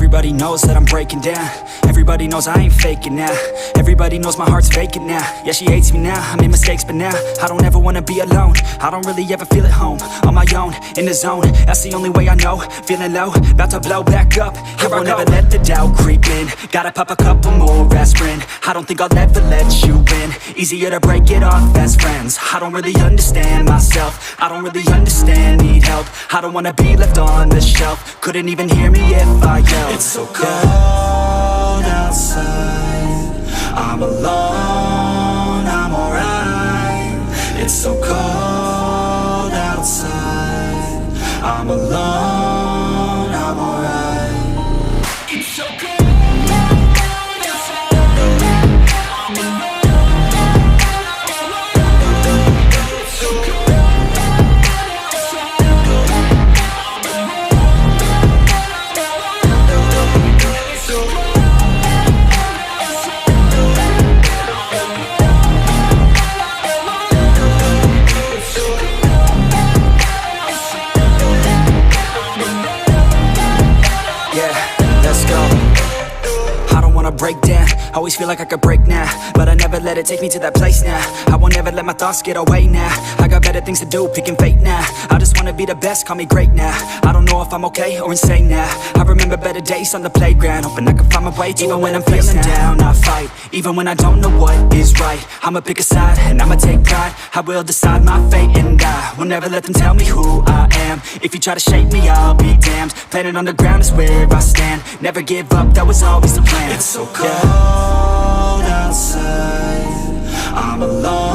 Everybody knows that I'm breaking down. Everybody knows I ain't faking now. Everybody knows my heart's vacant now. Yeah, she hates me now, I made mistakes but now I don't ever wanna be alone. I don't really ever feel at home. On my own, in the zone, that's the only way I know. Feeling low, about to blow back up. Here I won't ever let the doubt creep in. Gotta pop a couple more aspirin. I don't think I'll ever let you in. Easier to break it off as friends. I don't really understand myself. I don't really understand, need help. I don't wanna be left on the shelf. Couldn't even hear me if I yelled. It's so cold outside, I'm alone, I'm alright. It's so cold outside, I'm alone, I'm alright. It's so cold. Break down, always feel like I could break now, but I never let it take me to that place now. I won't ever let my thoughts get away now. I got better things to do, picking fate now. I just wanna be the best, call me great now. I don't know if I'm okay or insane now. I remember better days on the playground, hoping I can find my way to even when I'm feeling down, I fight, even when I don't know what is right. I'ma pick a side, and I'ma take pride. I will decide my fate, and I will never let them tell me who I am. If you try to shape me, I'll be damned. Planet on the ground is where I stand. Never give up, that was always the plan. It's so cold outside, I'm alone.